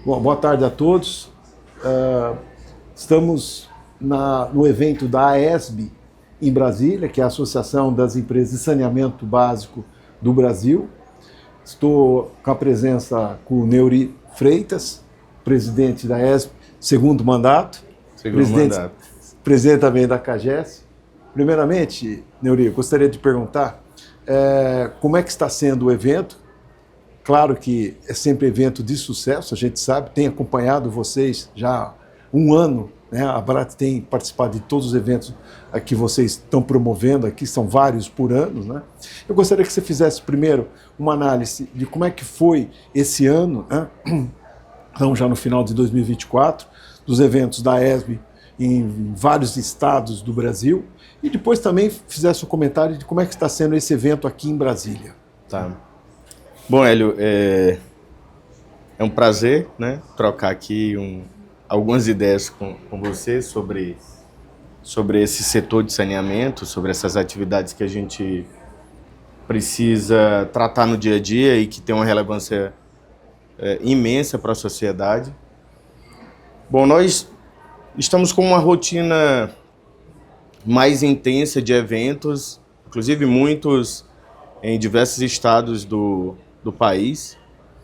Bom, boa tarde a todos. Estamos no evento da AESB em Brasília, que é a Associação das Empresas de Saneamento Básico do Brasil. Estou com a presença com o Neuri Freitas, presidente da AESB, segundo mandato. Presidente também da CAGES. Primeiramente, Neuri, eu gostaria de perguntar como é que está sendo o evento. Claro que é sempre evento de sucesso, a gente sabe, tem acompanhado vocês já há um ano, né? A Brat tem participado de todos os eventos que vocês estão promovendo aqui, são vários por ano, né? Eu gostaria que você fizesse primeiro uma análise de como é que foi esse ano, né? Então, já no final de 2024, dos eventos da AESB em vários estados do Brasil, e depois também fizesse um comentário de como é que está sendo esse evento aqui em Brasília. Tá. Bom, Hélio, é um prazer, né, trocar aqui algumas ideias com você sobre esse setor de saneamento, sobre essas atividades que a gente precisa tratar no dia a dia e que tem uma relevância imensa para a sociedade. Bom, nós estamos com uma rotina mais intensa de eventos, inclusive muitos em diversos estados do país.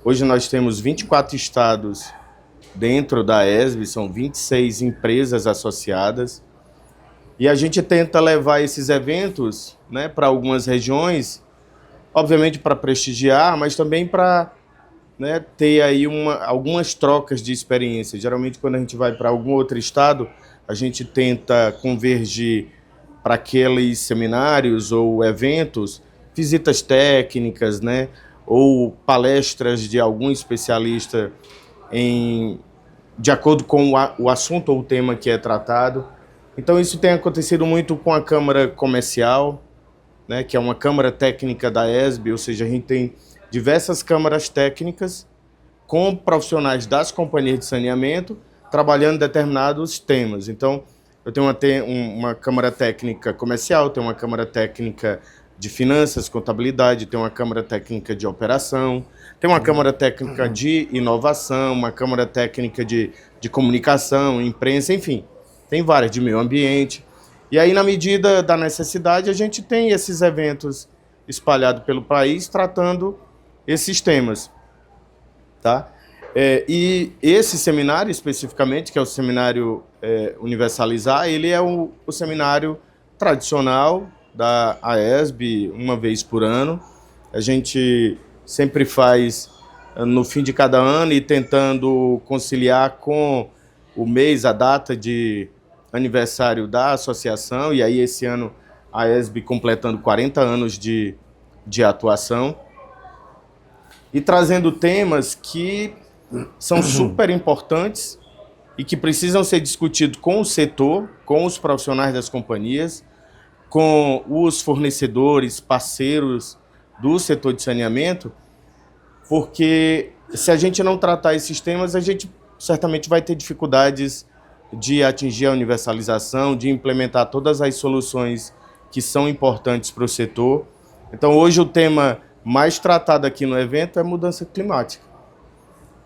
Hoje nós temos 24 estados dentro da AESB, são 26 empresas associadas, e a gente tenta levar esses eventos, né, para algumas regiões, obviamente para prestigiar, mas também para, né, ter aí algumas trocas de experiência. Geralmente quando a gente vai para algum outro estado, a gente tenta convergir para aqueles seminários ou eventos, visitas técnicas, né, ou palestras de algum especialista de acordo com o assunto ou o tema que é tratado. Então isso tem acontecido muito com a Câmara Comercial, né, que é uma Câmara Técnica da AESB, ou seja, a gente tem diversas câmaras técnicas com profissionais das companhias de saneamento trabalhando determinados temas. Então, eu tenho uma Câmara Técnica Comercial, tenho uma Câmara Técnica de Finanças, Contabilidade, tem uma Câmara Técnica de Operação, tem uma Câmara Técnica de Inovação, uma Câmara Técnica de Comunicação, Imprensa, enfim, tem várias, de Meio Ambiente. E aí, na medida da necessidade, a gente tem esses eventos espalhados pelo país tratando esses temas, tá? E esse seminário, especificamente, que é o Seminário Universalizar, ele é o seminário tradicional da AESB, uma vez por ano. A gente sempre faz no fim de cada ano e tentando conciliar com o mês, a data de aniversário da associação, e aí esse ano a AESB completando 40 anos de atuação, e trazendo temas que são super importantes e que precisam ser discutidos com o setor, com os profissionais das companhias, com os fornecedores, parceiros do setor de saneamento, porque se a gente não tratar esses temas, a gente certamente vai ter dificuldades de atingir a universalização, de implementar todas as soluções que são importantes para o setor. Então, hoje o tema mais tratado aqui no evento é mudança climática,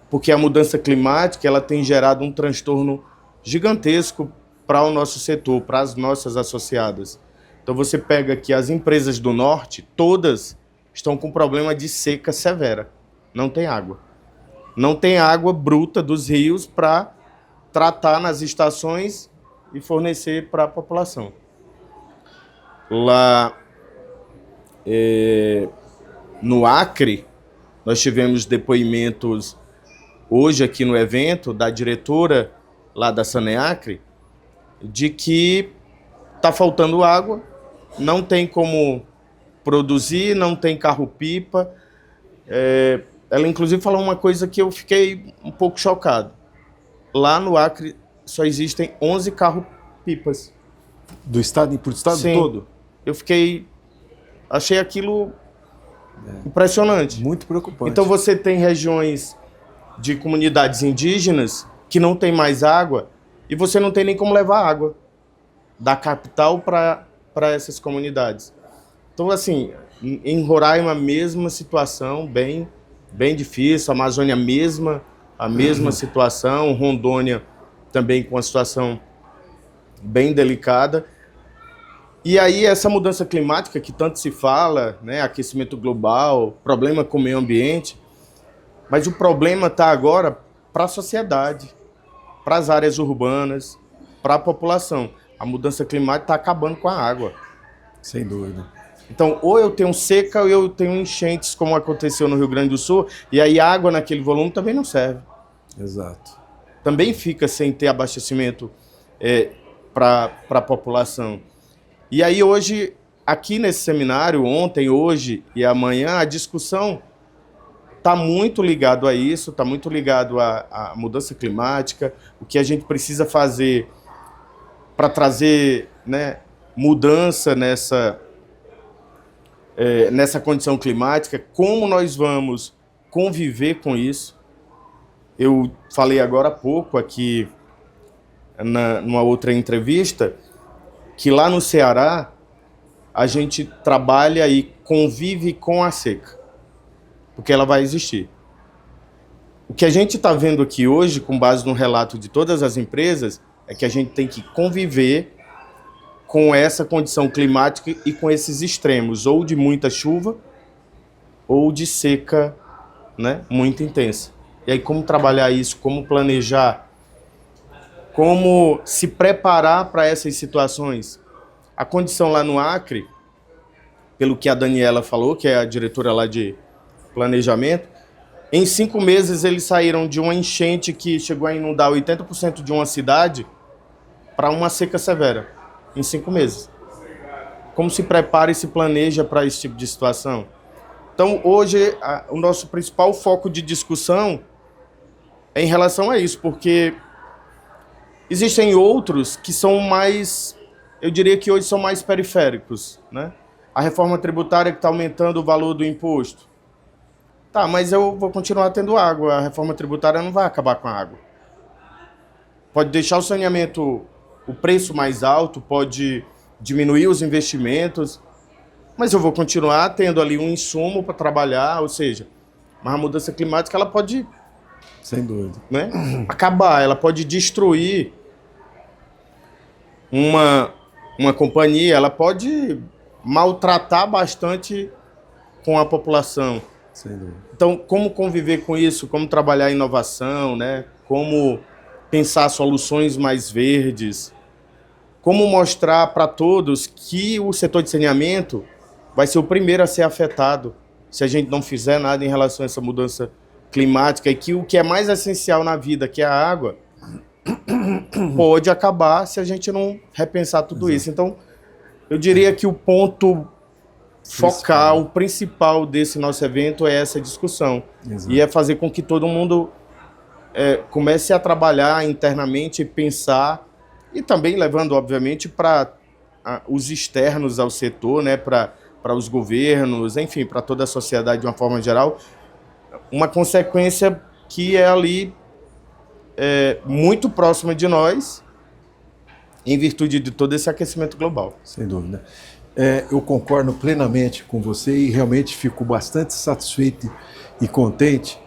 porque a mudança climática ela tem gerado um transtorno gigantesco para o nosso setor, para as nossas associadas. Então você pega aqui as empresas do norte, todas estão com problema de seca severa. Não tem água. Não tem água bruta dos rios para tratar nas estações e fornecer para a população. Lá no Acre, nós tivemos depoimentos hoje aqui no evento da diretora lá da Saneacre, de que está faltando água, não tem como produzir, não tem carro-pipa. Ela inclusive falou uma coisa que eu fiquei um pouco chocado. Lá no Acre só existem 11 carro-pipas. Do estado, por estado Sim, todo? Achei aquilo impressionante. Muito preocupante. Então você tem regiões de comunidades indígenas que não tem mais água e você não tem nem como levar água da capital para essas comunidades. Então, assim, em Roraima, mesma situação, bem difícil, a Amazônia, mesma a mesma situação, Rondônia também com uma situação bem delicada. E aí essa mudança climática que tanto se fala, né, aquecimento global, problema com o meio ambiente, mas o problema está agora para a sociedade, para as áreas urbanas, para a população. A mudança climática está acabando com a água. Sem dúvida. Então, ou eu tenho seca ou eu tenho enchentes, como aconteceu no Rio Grande do Sul, e aí a água naquele volume também não serve. Exato. Também fica sem ter abastecimento para a população. E aí hoje, aqui nesse seminário, ontem, hoje e amanhã, a discussão está muito ligado a isso, está muito ligado à mudança climática, o que a gente precisa fazer para trazer, né, mudança nessa condição climática, como nós vamos conviver com isso. Eu falei agora há pouco aqui, numa outra entrevista, que lá no Ceará a gente trabalha e convive com a seca, porque ela vai existir. O que a gente está vendo aqui hoje, com base no relato de todas as empresas, é que a gente tem que conviver com essa condição climática e com esses extremos, ou de muita chuva, ou de seca, né, muito intensa. E aí como trabalhar isso, como planejar, como se preparar para essas situações. A condição lá no Acre, pelo que a Daniela falou, que é a diretora lá de planejamento, em 5 meses eles saíram de uma enchente que chegou a inundar 80% de uma cidade para uma seca severa, em 5 meses. Como se prepara e se planeja para esse tipo de situação? Então, hoje, o nosso principal foco de discussão é em relação a isso, porque existem outros que são mais, eu diria que hoje são mais periféricos, né? A reforma tributária que está aumentando o valor do imposto. Tá, mas eu vou continuar tendo água, a reforma tributária não vai acabar com a água. Pode deixar o saneamento, o preço mais alto, pode diminuir os investimentos, mas eu vou continuar tendo ali um insumo para trabalhar, ou seja, mas a mudança climática ela pode, sem dúvida, né, acabar, ela pode destruir uma companhia, ela pode maltratar bastante com a população. Sem dúvida. Então, como conviver com isso, como trabalhar a inovação, né, como pensar soluções mais verdes, como mostrar para todos que o setor de saneamento vai ser o primeiro a ser afetado se a gente não fizer nada em relação a essa mudança climática, e que o que é mais essencial na vida, que é a água, pode acabar se a gente não repensar tudo isso. Então, eu diria que o ponto focal, o principal desse nosso evento é essa discussão. Exato. E é fazer com que todo mundo comece a trabalhar internamente, pensar, e também levando, obviamente, para os externos ao setor, né, para os governos, enfim, para toda a sociedade de uma forma geral, uma consequência que é ali muito próxima de nós, em virtude de todo esse aquecimento global. Sem dúvida. Eu concordo plenamente com você e realmente fico bastante satisfeito e contente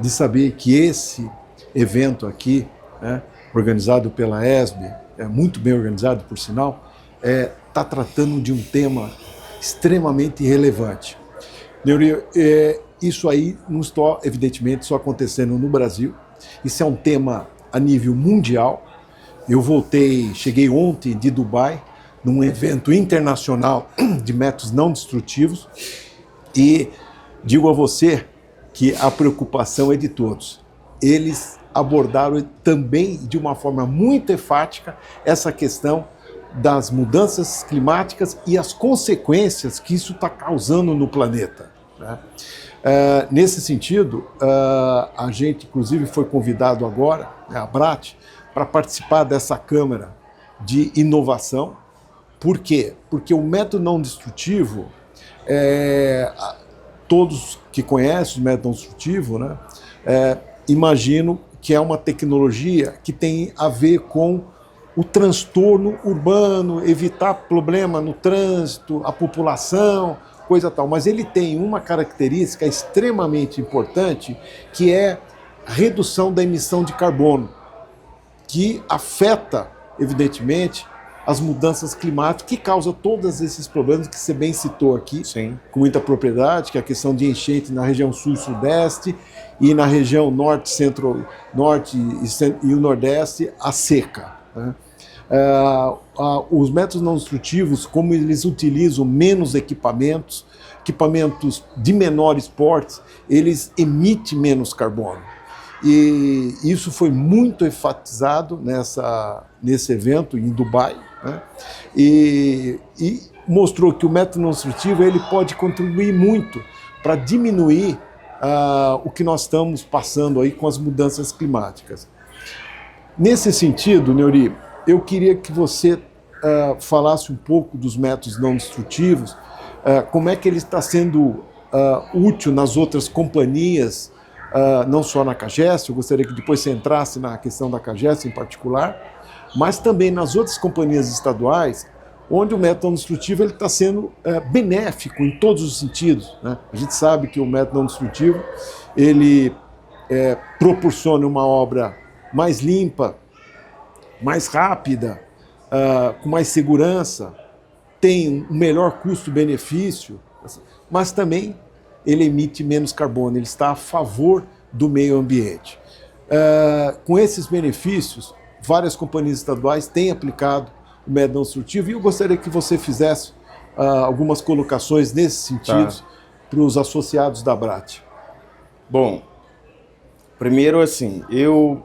de saber que esse evento aqui, né, organizado pela ESB, muito bem organizado, por sinal, está tratando de um tema extremamente relevante. Neuri, isso aí não está, evidentemente, só acontecendo no Brasil. Isso é um tema a nível mundial. Eu cheguei ontem de Dubai, num evento internacional de métodos não destrutivos, e digo a você que a preocupação é de todos. Eles abordaram também de uma forma muito enfática essa questão das mudanças climáticas e as consequências que isso está causando no planeta, né? Nesse sentido, a gente inclusive foi convidado agora, a Abrat, para participar dessa Câmara de Inovação. Por quê? Porque o método não destrutivo, todos que conhecem o método não destrutivo, né, imagino que é uma tecnologia que tem a ver com o transtorno urbano, evitar problema no trânsito, a população, coisa tal. Mas ele tem uma característica extremamente importante, que é redução da emissão de carbono, que afeta, evidentemente, as mudanças climáticas, que causam todos esses problemas que você bem citou aqui, Sim. com muita propriedade, que é a questão de enchente na região sul e sudeste, e na região norte, centro-norte e o nordeste, a seca, né? Os métodos não destrutivos, como eles utilizam menos equipamentos de menores portes, eles emitem menos carbono. E isso foi muito enfatizado nesse evento em Dubai, né? E mostrou que o método não destrutivo ele pode contribuir muito para diminuir o que nós estamos passando aí com as mudanças climáticas. Nesse sentido, Neuri, eu queria que você falasse um pouco dos métodos não destrutivos, como é que ele está sendo útil nas outras companhias, não só na CAGEST, eu gostaria que depois você entrasse na questão da CAGEST em particular, mas também nas outras companhias estaduais, onde o método não destrutivo está sendo benéfico em todos os sentidos, né? A gente sabe que o método não destrutivo ele proporciona uma obra mais limpa, mais rápida, com mais segurança, tem um melhor custo-benefício, mas também ele emite menos carbono, ele está a favor do meio ambiente. Com esses benefícios, várias companhias estaduais têm aplicado o método não destrutivo e eu gostaria que você fizesse algumas colocações nesse sentido para os associados da BRAT. Bom, primeiro assim, eu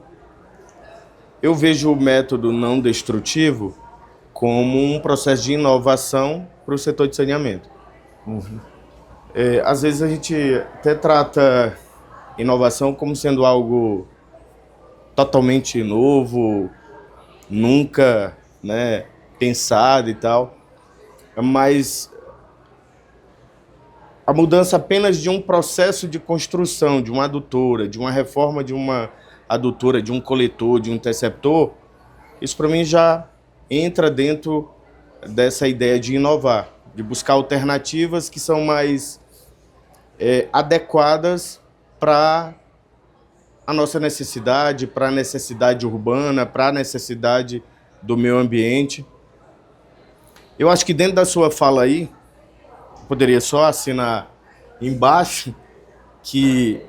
vejo o método não destrutivo como um processo de inovação para o setor de saneamento. Uhum. Às vezes a gente até trata inovação como sendo algo totalmente novo, nunca, né, pensado e tal, mas a mudança apenas de um processo de construção, de uma adutora, de uma reforma de uma adutora, de um coletor, de um interceptor, isso para mim já entra dentro dessa ideia de inovar, de buscar alternativas que são mais adequadas para a nossa necessidade, para a necessidade urbana, para a necessidade do meio ambiente. Eu acho que dentro da sua fala aí, poderia só assinar embaixo que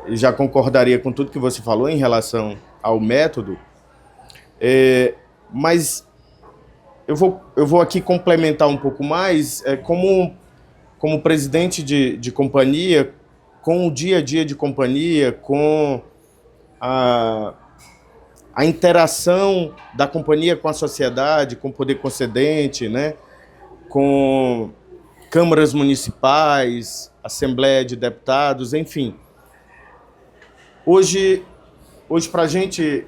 já concordaria com tudo que você falou em relação ao método, mas eu vou aqui complementar um pouco mais, como presidente de companhia, com o dia a dia de companhia, com a interação da companhia com a sociedade, com o poder concedente, né? Com câmaras municipais, Assembleia de Deputados, enfim. Hoje para a gente,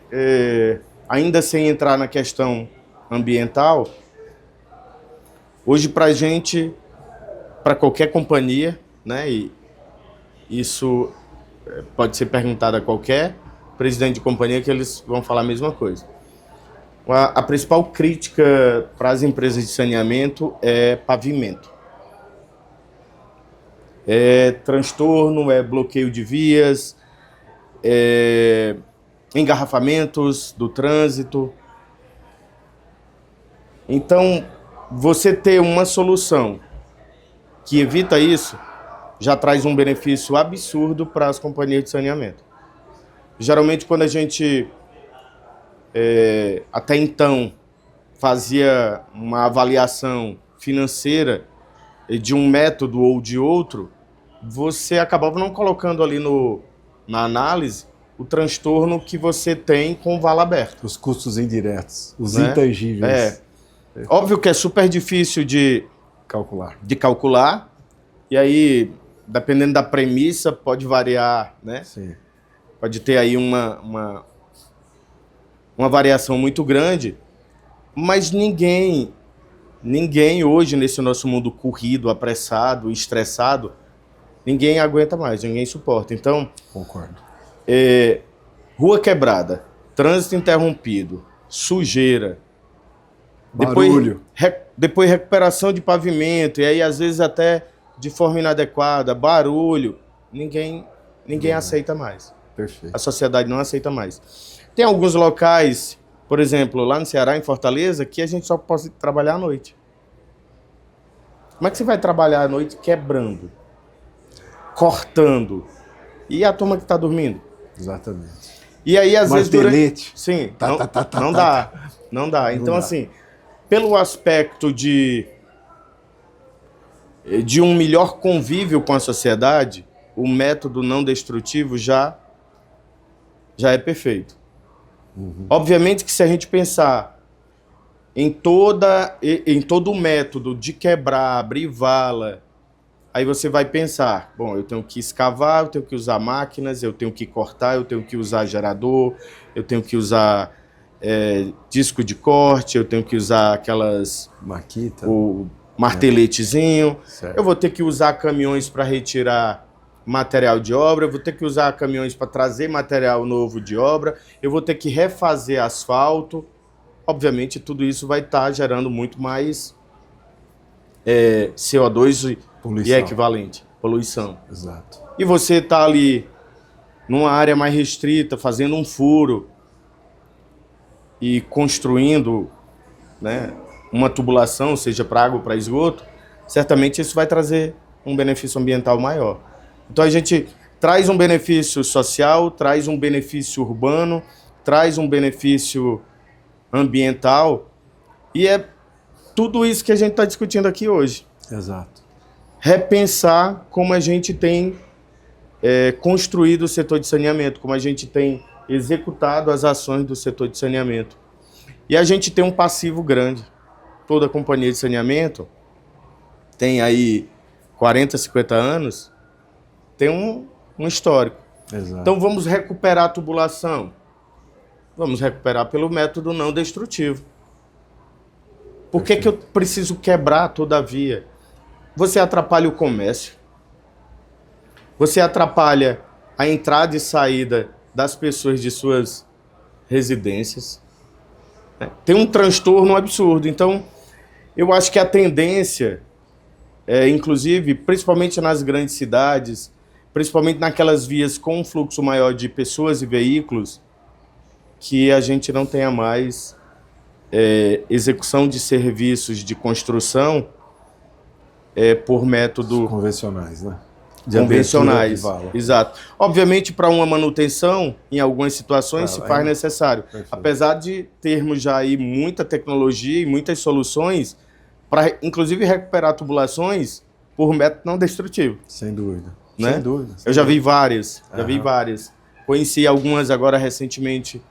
ainda sem entrar na questão ambiental, hoje para a gente, para qualquer companhia, né, e isso pode ser perguntado a qualquer presidente de companhia que eles vão falar a mesma coisa. A principal crítica para as empresas de saneamento é pavimento. É transtorno, é bloqueio de vias, engarrafamentos do trânsito. Então, você ter uma solução que evita isso, já traz um benefício absurdo para as companhias de saneamento. Geralmente, quando a gente, até então, fazia uma avaliação financeira de um método ou de outro, você acabava não colocando ali na análise o transtorno que você tem com o vala aberto. Os custos indiretos, os né? intangíveis. Óbvio que é super difícil de calcular, e aí, dependendo da premissa, pode variar, né? Sim. Pode ter aí uma variação muito grande, mas ninguém hoje, nesse nosso mundo corrido, apressado, estressado, ninguém aguenta mais, ninguém suporta. Então, concordo. Rua quebrada, trânsito interrompido, sujeira, barulho, depois recuperação de pavimento, e aí às vezes até de forma inadequada, barulho, ninguém aceita mais. Perfeito. A sociedade não aceita mais. Tem alguns locais, por exemplo, lá no Ceará, em Fortaleza, que a gente só pode trabalhar à noite. Como é que você vai trabalhar à noite quebrando, cortando? E a turma que está dormindo? Exatamente. E aí, às vezes, Martelete. Sim, Tá, não, tá, tá, tá, não tá, dá. tá. Não dá. Então, dá. assim, pelo aspecto de um melhor convívio com a sociedade, o método não destrutivo já é perfeito. Obviamente que se a gente pensar em todo o método de quebrar, abrir vala, aí você vai pensar, bom, eu tenho que escavar, eu tenho que usar máquinas, eu tenho que cortar, eu tenho que usar gerador, eu tenho que usar disco de corte, eu tenho que usar aquelas... Maquita. O marteletezinho, Certo. eu vou ter que usar caminhões para retirar material de obra, eu vou ter que usar caminhões para trazer material novo de obra, eu vou ter que refazer asfalto. Obviamente, tudo isso vai estar gerando muito mais CO2 Poluição. e equivalente, poluição. Exato. E você está ali numa área mais restrita, fazendo um furo e construindo, né, uma tubulação, seja para água ou para esgoto, certamente isso vai trazer um benefício ambiental maior. Então a gente traz um benefício social, traz um benefício urbano, traz um benefício ambiental, e é tudo isso que a gente está discutindo aqui hoje. Exato. Repensar como a gente tem construído o setor de saneamento, como a gente tem executado as ações do setor de saneamento. E a gente tem um passivo grande. Toda companhia de saneamento tem aí 40, 50 anos, tem um histórico. Exato. Então vamos recuperar a tubulação. Vamos recuperar pelo método não destrutivo. Por que eu preciso quebrar todavia? Você atrapalha o comércio. Você atrapalha a entrada e saída das pessoas de suas residências. Tem um transtorno absurdo. Então, eu acho que a tendência, inclusive, principalmente nas grandes cidades, principalmente naquelas vias com um fluxo maior de pessoas e veículos, que a gente não tenha mais execução de serviços de construção por método convencionais, né? Convencionais. Exato. Obviamente, para uma manutenção, em algumas situações, se faz necessário. Perfeito. Apesar de termos já aí muita tecnologia e muitas soluções para, inclusive, recuperar tubulações por método não destrutivo. Sem dúvida. Né? Sem dúvida. Eu já vi várias. Já vi várias. Conheci algumas agora recentemente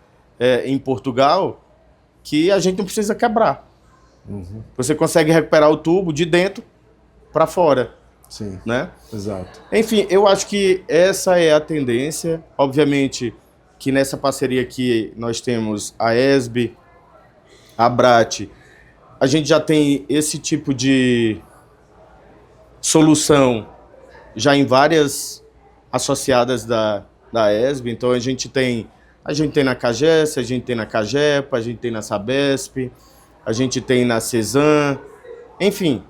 em Portugal, que a gente não precisa quebrar. Você consegue recuperar o tubo de dentro para fora. Sim, né? Exato. Enfim, eu acho que essa é a tendência. Obviamente que nessa parceria aqui nós temos a ESB, a ABRAT, a gente já tem esse tipo de solução já em várias associadas da ESB. Então a gente tem na CAGES, a gente tem na CAGEPA, a gente tem na Sabesp, a gente tem na CESAM, enfim.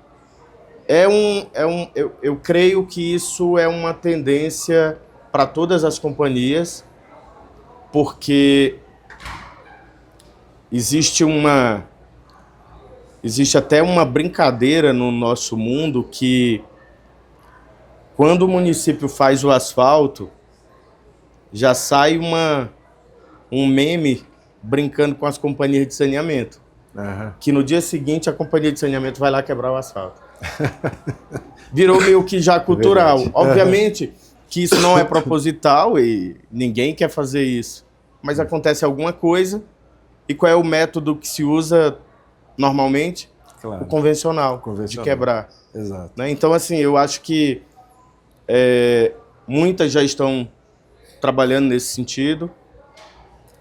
Eu creio que isso é uma tendência para todas as companhias, porque existe até uma brincadeira no nosso mundo que quando o município faz o asfalto, já sai um meme brincando com as companhias de saneamento. Que no dia seguinte a companhia de saneamento vai lá quebrar o asfalto. Virou meio que já cultural. Obviamente que isso não é proposital e ninguém quer fazer isso. Mas acontece alguma coisa. E qual é o método que se usa normalmente? Claro. O convencional, de quebrar. Exato. Né? Então, assim, eu acho que muitas já estão trabalhando nesse sentido,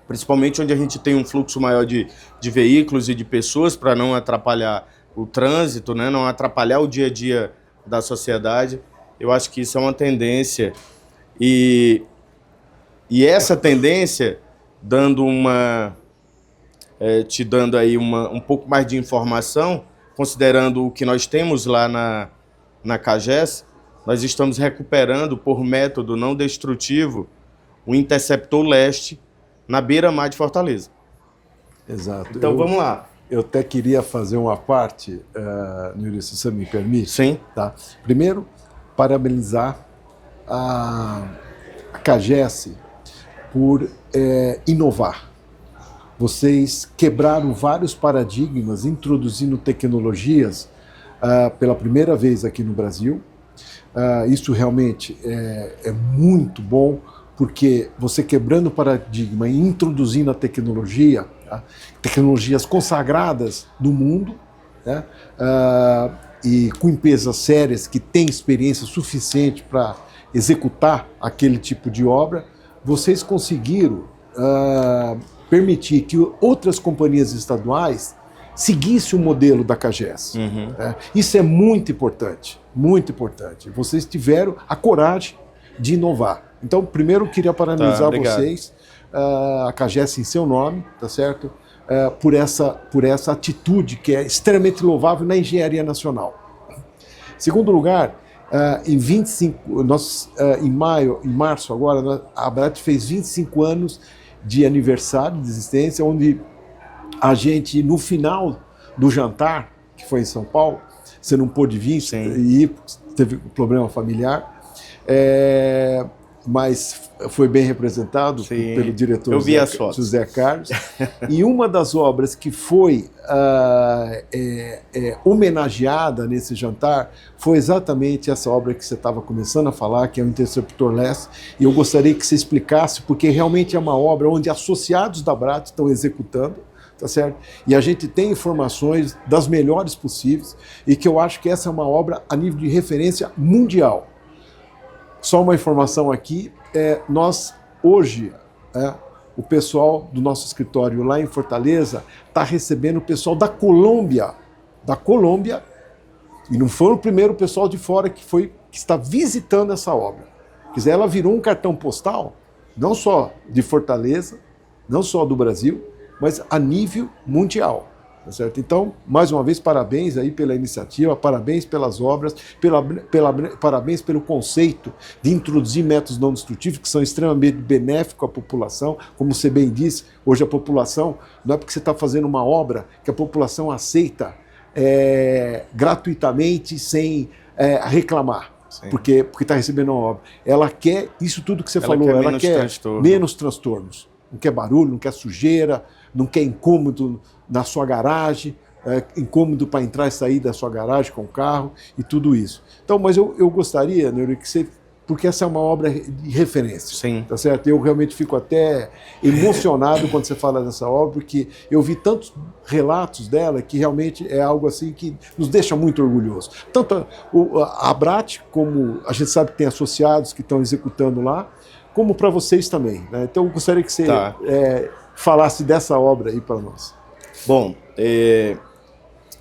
principalmente onde a gente tem um fluxo maior de veículos e de pessoas para não atrapalhar o trânsito, né? Não atrapalhar o dia a dia da sociedade. Eu acho que isso é uma tendência. E essa tendência, te dando aí um pouco mais de informação, considerando o que nós temos lá na CAGES, nós estamos recuperando por método não destrutivo o Interceptor Leste, na beira-mar de Fortaleza. Exato. Então vamos lá. Eu até queria fazer uma parte, Nilson, se você me permite. Sim. Tá? Primeiro, parabenizar a CAGES por inovar. Vocês quebraram vários paradigmas, introduzindo tecnologias pela primeira vez aqui no Brasil. Isso realmente é muito bom, porque você quebrando o paradigma e introduzindo a tecnologia, tá? Tecnologias consagradas no mundo, né? E com empresas sérias que têm experiência suficiente para executar aquele tipo de obra, vocês conseguiram permitir que outras companhias estaduais seguissem o modelo da CAGES. Isso é muito importante, muito importante. Vocês tiveram a coragem de inovar. Então, primeiro, eu queria parabenizar vocês, a CAGES em seu nome, tá certo? Por essa atitude que é extremamente louvável na engenharia nacional. Segundo lugar, em março agora, a Abrat fez 25 anos de aniversário de existência, onde a gente, no final do jantar, que foi em São Paulo, você não pôde vir, e teve um problema familiar, mas foi bem representado pelo diretor José Carlos. E uma das obras que foi homenageada nesse jantar foi exatamente essa obra que você estava começando a falar, que é o Interceptor Leste. E eu gostaria que você explicasse, porque realmente é uma obra onde associados da Abrat estão executando, tá certo? E a gente tem informações das melhores possíveis, e que eu acho que essa é uma obra a nível de referência mundial. Só uma informação aqui, nós hoje, o pessoal do nosso escritório lá em Fortaleza está recebendo o pessoal da Colômbia, e não foi o primeiro pessoal de fora que está visitando essa obra. Quer dizer, ela virou um cartão postal, não só de Fortaleza, não só do Brasil, mas a nível mundial. Tá certo? Então, mais uma vez, parabéns aí pela iniciativa, parabéns pelas obras, parabéns pelo conceito de introduzir métodos não destrutivos, que são extremamente benéficos à população. Como você bem disse, hoje a população, não é porque você está fazendo uma obra que a população aceita gratuitamente, sem reclamar. Porque está recebendo uma obra. Ela quer isso tudo que você falou, ela quer menos transtornos. Não quer barulho, não quer sujeira, não quer incômodo na sua garagem, incômodo para entrar e sair da sua garagem com o carro e tudo isso. Então, mas eu gostaria, Neuri, que você, porque essa é uma obra de referência. Sim. Tá certo? Eu realmente fico até emocionado quando você fala dessa obra, porque eu vi tantos relatos dela que realmente é algo assim que nos deixa muito orgulhosos. Tanto a Abrat, como a gente sabe que tem associados que estão executando lá, como para vocês também, né? Então eu gostaria que você falasse dessa obra aí para nós. Bom,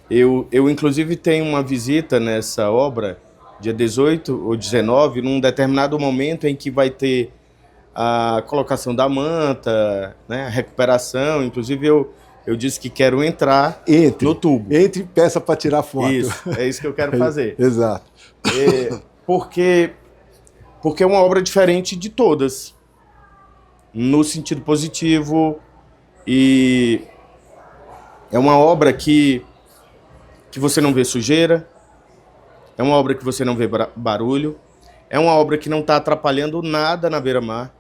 eu inclusive tenho uma visita nessa obra, dia 18 ou 19, num determinado momento em que vai ter a colocação da manta, né, a recuperação. Inclusive eu disse que quero entrar no tubo. Entre e peça para tirar foto. Isso, é isso que eu quero fazer. Exato. Porque é uma obra diferente de todas, no sentido positivo, e é uma obra que você não vê sujeira, é uma obra que você não vê barulho, é uma obra que não está atrapalhando nada na beira-mar,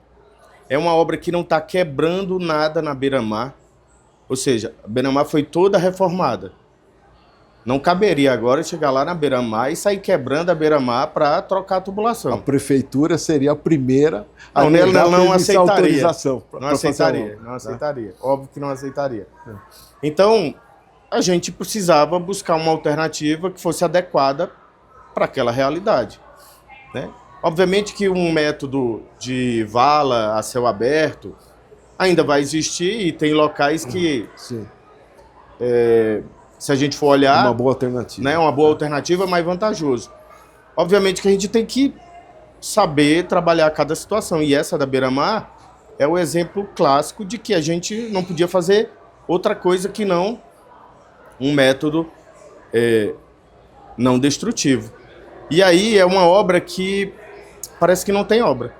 é uma obra que não está quebrando nada na beira-mar, ou seja, a beira-mar foi toda reformada. Não caberia agora chegar lá na beira-mar e sair quebrando a beira-mar para trocar a tubulação. A prefeitura seria a primeira a não aceitaria. Autorização. Não aceitaria. Óbvio que não aceitaria. Então, a gente precisava buscar uma alternativa que fosse adequada para aquela realidade, né? Obviamente que um método de vala a céu aberto ainda vai existir, e tem locais que... Sim. Se a gente for olhar... Uma boa alternativa. Né, uma boa alternativa, mais vantajoso. Obviamente que a gente tem que saber trabalhar cada situação. E essa da beira-mar é o exemplo clássico de que a gente não podia fazer outra coisa que não um método não destrutivo. E aí é uma obra que parece que não tem obra.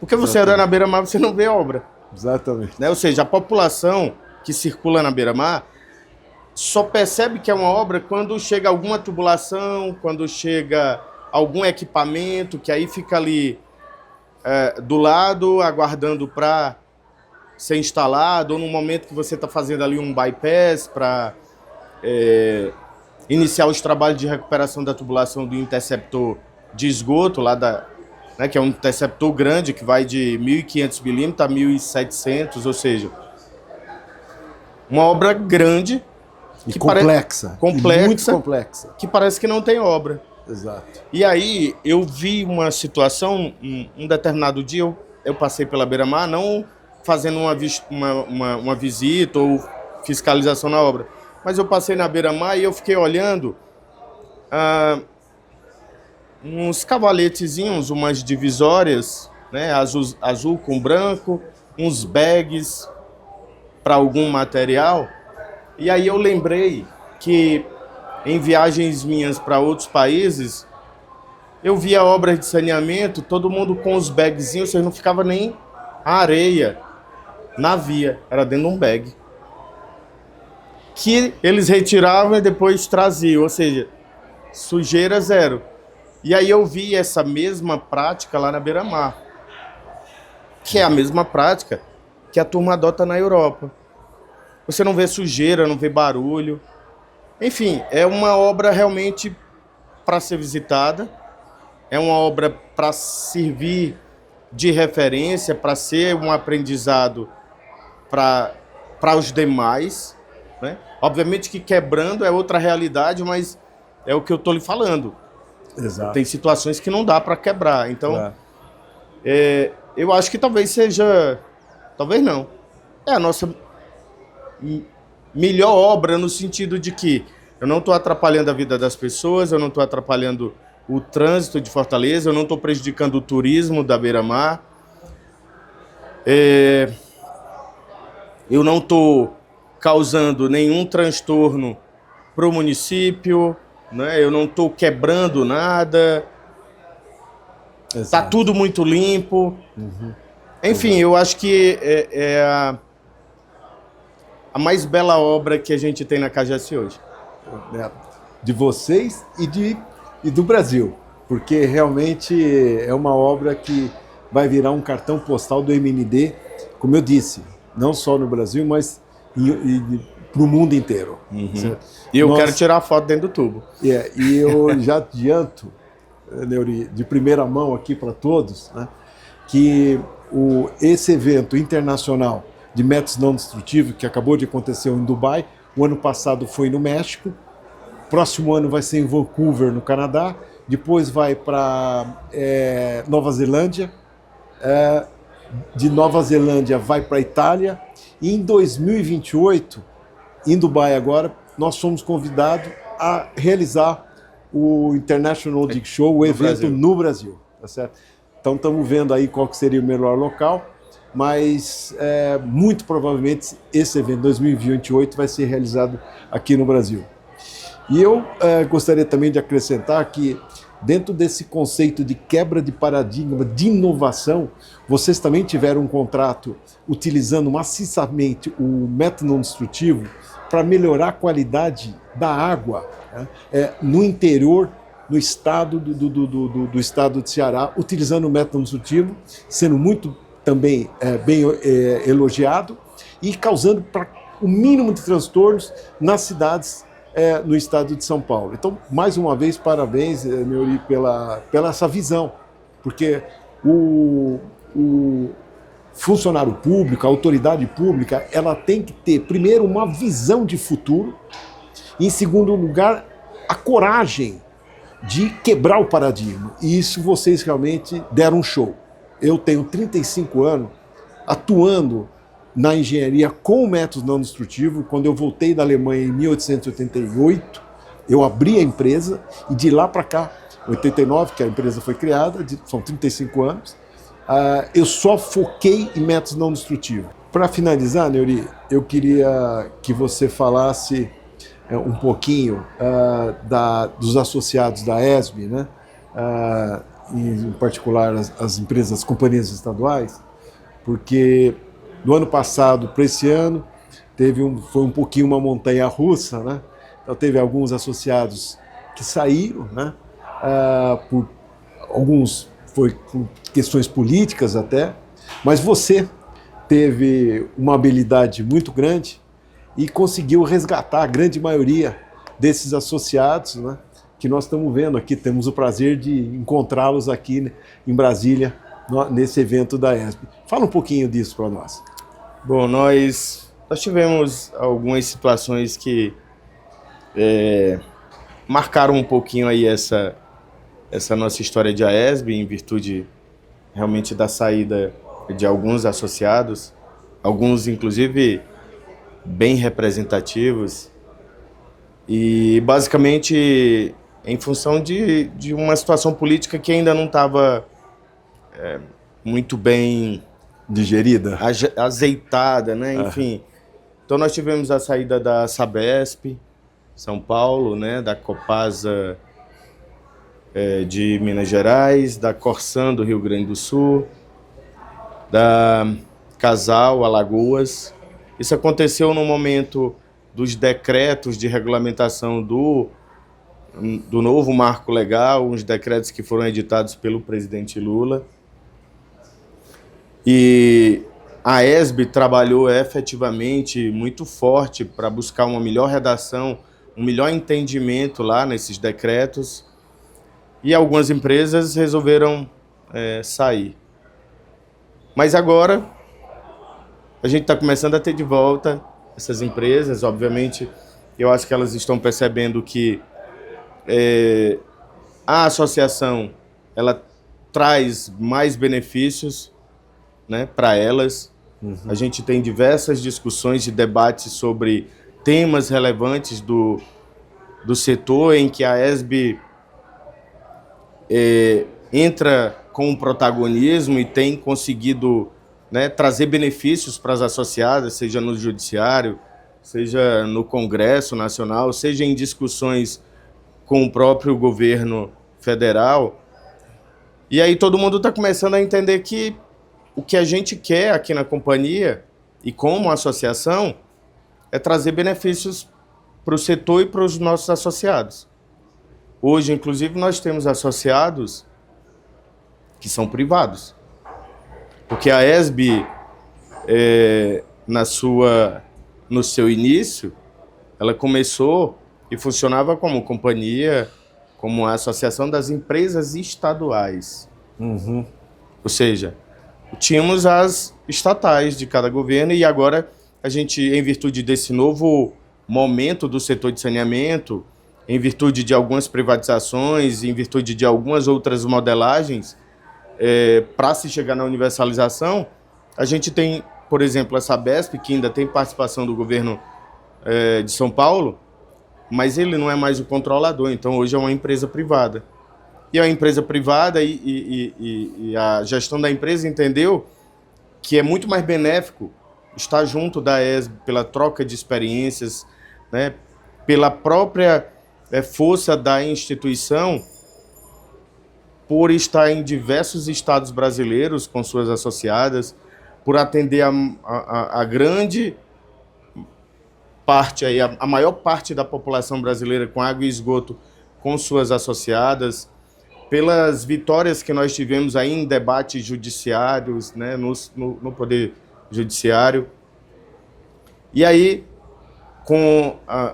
Porque você anda na beira-mar, você não vê obra. Exatamente. Né? Ou seja, a população que circula na beira-mar só percebe que é uma obra quando chega alguma tubulação, quando chega algum equipamento, que aí fica ali do lado, aguardando para ser instalado, ou no momento que você está fazendo ali um bypass para iniciar os trabalhos de recuperação da tubulação do interceptor de esgoto, lá né, que é um interceptor grande, que vai de 1.500 milímetros a 1.700, ou seja, uma obra grande, E complexa. E muito complexa. Que parece que não tem obra. Exato. E aí eu vi uma situação, um determinado dia eu passei pela beira-mar, não fazendo uma visita ou fiscalização na obra, mas eu passei na beira-mar e eu fiquei olhando uns cavaletezinhos, umas divisórias, né, azul com branco, uns bags para algum material. E aí eu lembrei que em viagens minhas para outros países, eu via obras de saneamento, todo mundo com os bagzinhos, você não ficava nem a areia na via, era dentro de um bag. Que eles retiravam e depois traziam, ou seja, sujeira zero. E aí eu vi essa mesma prática lá na beira-mar, que é a mesma prática que a turma adota na Europa. Você não vê sujeira, não vê barulho. Enfim, é uma obra realmente para ser visitada, é uma obra para servir de referência, para ser um aprendizado para os demais, né? Obviamente que quebrando é outra realidade, mas é o que eu estou lhe falando. Exato. Tem situações que não dá para quebrar. Então, Claro. Eu acho que talvez seja... Talvez não. É a nossa melhor obra no sentido de que eu não estou atrapalhando a vida das pessoas, eu não estou atrapalhando o trânsito de Fortaleza, eu não estou prejudicando o turismo da beira-mar, eu não estou causando nenhum transtorno para o município, né? Eu não estou quebrando nada, está tudo muito limpo. Uhum. Enfim, eu acho que é a mais bela obra que a gente tem na KGS hoje. De vocês e do Brasil, porque realmente é uma obra que vai virar um cartão postal do MND, como eu disse, não só no Brasil, mas para o mundo inteiro. Uhum. E eu quero tirar a foto dentro do tubo. E eu já adianto, Neuri, de primeira mão aqui para todos, né, que esse evento internacional de métodos não destrutivos, que acabou de acontecer em Dubai, o ano passado foi no México, próximo ano vai ser em Vancouver, no Canadá, depois vai para Nova Zelândia, de Nova Zelândia vai para a Itália, e em 2028, em Dubai agora, nós fomos convidados a realizar o International Dig Show, o evento no Brasil. Tá certo? Então estamos vendo aí qual que seria o melhor local, mas muito provavelmente esse evento 2028 vai ser realizado aqui no Brasil. E eu gostaria também de acrescentar que dentro desse conceito de quebra de paradigma, de inovação, vocês também tiveram um contrato utilizando maciçamente o método não destrutivo para melhorar a qualidade da água, né, no interior, no estado do estado de Ceará, utilizando o método não destrutivo, sendo muito também bem elogiado e causando o mínimo de transtornos nas cidades no estado de São Paulo. Então, mais uma vez, parabéns, Neuri, pela essa visão, porque o funcionário público, a autoridade pública, ela tem que ter, primeiro, uma visão de futuro, e, em segundo lugar, a coragem de quebrar o paradigma. E isso vocês realmente deram um show. Eu tenho 35 anos atuando na engenharia com métodos não destrutivos. Quando eu voltei da Alemanha em 1888, eu abri a empresa e de lá para cá, 89, que a empresa foi criada, são 35 anos, eu só foquei em métodos não destrutivos. Para finalizar, Neuri, eu queria que você falasse um pouquinho dos associados da ESB, né? em particular as empresas, as companhias estaduais, porque do ano passado para esse ano foi um pouquinho uma montanha-russa, né? Então teve alguns associados que saíram, né? Por alguns foi por questões políticas até, mas você teve uma habilidade muito grande e conseguiu resgatar a grande maioria desses associados, né, que nós estamos vendo aqui. Temos o prazer de encontrá-los aqui, né, em Brasília, nesse evento da ESB. Fala um pouquinho disso para nós. Bom, nós tivemos algumas situações que marcaram um pouquinho aí essa nossa história de AESB, em virtude realmente da saída de alguns associados, alguns inclusive bem representativos, e basicamente em função de uma situação política que ainda não estava muito bem digerida, azeitada, né? Enfim, então nós tivemos a saída da Sabesp, São Paulo, né? Da Copasa de Minas Gerais, da Corsan do Rio Grande do Sul, da Casal, Alagoas. Isso aconteceu no momento dos decretos de regulamentação do novo marco legal, uns decretos que foram editados pelo presidente Lula. E a ESB trabalhou efetivamente muito forte para buscar uma melhor redação, um melhor entendimento lá nesses decretos. E algumas empresas resolveram sair. Mas agora a gente está começando a ter de volta essas empresas. Obviamente, eu acho que elas estão percebendo que a associação ela traz mais benefícios, né, para elas. A gente tem diversas discussões e debates sobre temas relevantes do setor, em que a ESB entra com um protagonismo e tem conseguido, né, trazer benefícios para as associadas, seja no judiciário, seja no Congresso Nacional, seja em discussões com o próprio governo federal. E aí todo mundo está começando a entender que o que a gente quer aqui na companhia e como associação é trazer benefícios para o setor e para os nossos associados. Hoje, inclusive, nós temos associados que são privados. Porque a ESB, no seu início, ela começou e funcionava como companhia, como a Associação das Empresas Estaduais. Ou seja, tínhamos as estatais de cada governo e agora a gente, em virtude desse novo momento do setor de saneamento, em virtude de algumas privatizações, em virtude de algumas outras modelagens, para se chegar na universalização, a gente tem, por exemplo, a Sabesp, que ainda tem participação do governo de São Paulo, mas ele não é mais o controlador, então hoje é uma empresa privada. E é uma empresa privada e a gestão da empresa entendeu que é muito mais benéfico estar junto da ESB pela troca de experiências, né, pela própria força da instituição, por estar em diversos estados brasileiros com suas associadas, por atender a grande parte, a maior parte da população brasileira com água e esgoto com suas associadas, pelas vitórias que nós tivemos aí em debates judiciários, né, no Poder Judiciário. E aí,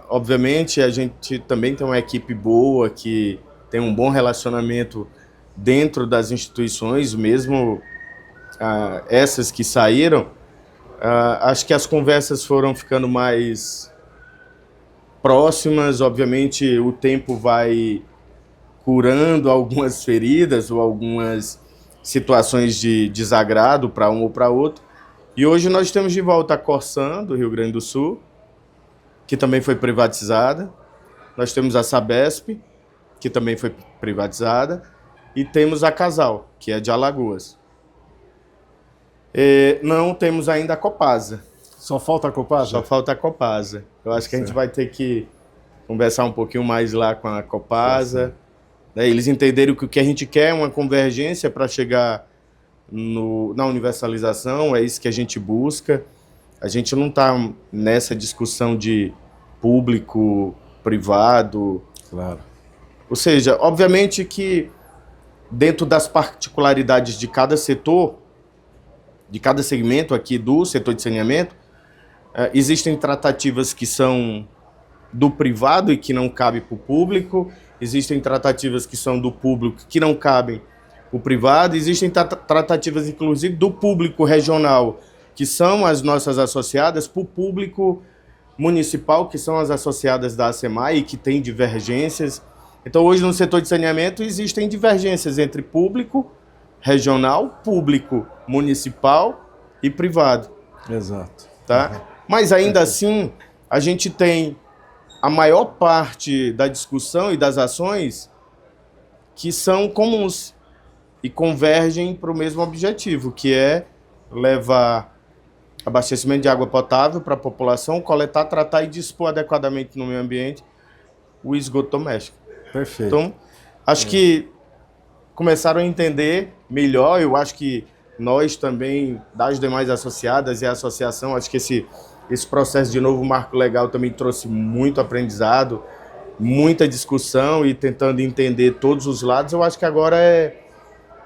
obviamente, a gente também tem uma equipe boa, que tem um bom relacionamento dentro das instituições, mesmo essas que saíram. Acho que as conversas foram ficando mais próximas. Obviamente, o tempo vai curando algumas feridas ou algumas situações de desagrado para um ou para outro. E hoje nós temos de volta a Corsan, do Rio Grande do Sul, que também foi privatizada. Nós temos a Sabesp, que também foi privatizada. E temos a Casal, que é de Alagoas. Não temos ainda a Copasa. Só falta a Copasa? Só falta a Copasa. Eu acho que a gente vai ter que conversar um pouquinho mais lá com a Copasa, né? Eles entenderam que o que a gente quer é uma convergência para chegar na universalização, é isso que a gente busca. A gente não está nessa discussão de público, privado. Claro. Ou seja, obviamente que dentro das particularidades de cada setor, de cada segmento aqui do setor de saneamento, existem tratativas que são do privado e que não cabem para o público, existem tratativas que são do público que não cabem para o privado, existem tratativas, inclusive, do público regional, que são as nossas associadas, para o público municipal, que são as associadas da ACEMAI, e que tem divergências. Então, hoje, no setor de saneamento, existem divergências entre público regional, público municipal e privado. Exato. Tá? Uhum. Mas, ainda assim, a gente tem a maior parte da discussão e das ações que são comuns e convergem para o mesmo objetivo, que é levar abastecimento de água potável para a população, coletar, tratar e dispor adequadamente no meio ambiente o esgoto doméstico. Perfeito. Então, acho que começaram a entender melhor. Eu acho que nós também, das demais associadas e a associação, acho que esse processo de novo marco legal também trouxe muito aprendizado, muita discussão e tentando entender todos os lados. Eu acho que agora é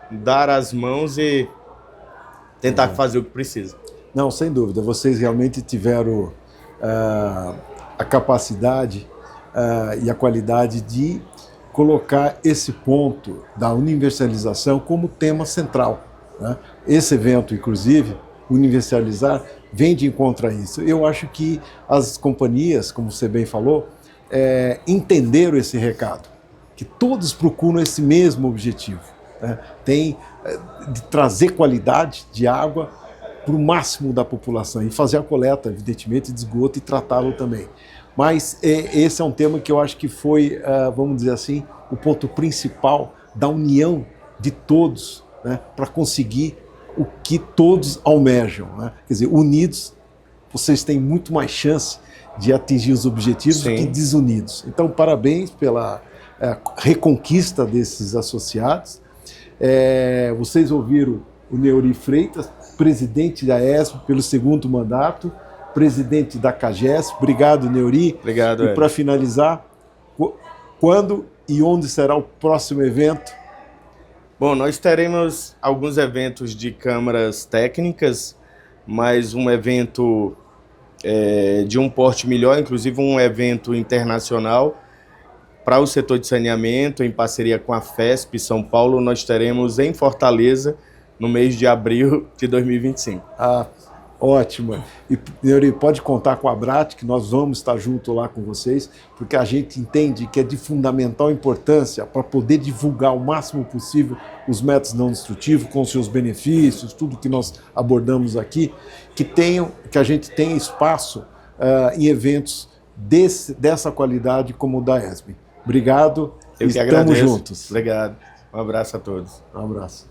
dar as mãos e tentar fazer o que precisa. Não, sem dúvida. Vocês realmente tiveram a capacidade e a qualidade de colocar esse ponto da universalização como tema central, né? Esse evento, inclusive, universalizar, vem de encontro a isso. Eu acho que as companhias, como você bem falou, entenderam esse recado, que todos procuram esse mesmo objetivo, né? Tem de trazer qualidade de água para o máximo da população e fazer a coleta, evidentemente, de esgoto e tratá-lo também. Mas esse é um tema que eu acho que foi, vamos dizer assim, o ponto principal da união de todos, né, para conseguir o que todos almejam, né? Quer dizer, unidos, vocês têm muito mais chance de atingir os objetivos do que desunidos. Então, parabéns pela reconquista desses associados. Vocês ouviram o Neuri Freitas, presidente da ESB pelo 2º mandato, presidente da CAGES. Obrigado, Neuri. Obrigado. E para finalizar, quando e onde será o próximo evento? Bom, nós teremos alguns eventos de câmaras técnicas, mas um evento de um porte melhor, inclusive um evento internacional para o setor de saneamento, em parceria com a FESP São Paulo. Nós teremos em Fortaleza, no mês de abril de 2025. Ótimo. E, Neuri, pode contar com a Abrat, que nós vamos estar junto lá com vocês, porque a gente entende que é de fundamental importância para poder divulgar o máximo possível os métodos não destrutivos, com seus benefícios, tudo que nós abordamos aqui, que a gente tenha espaço em eventos dessa qualidade como o da ESB. Obrigado. Eu que estamos agradeço. juntos. Obrigado. Um abraço a todos. Um abraço.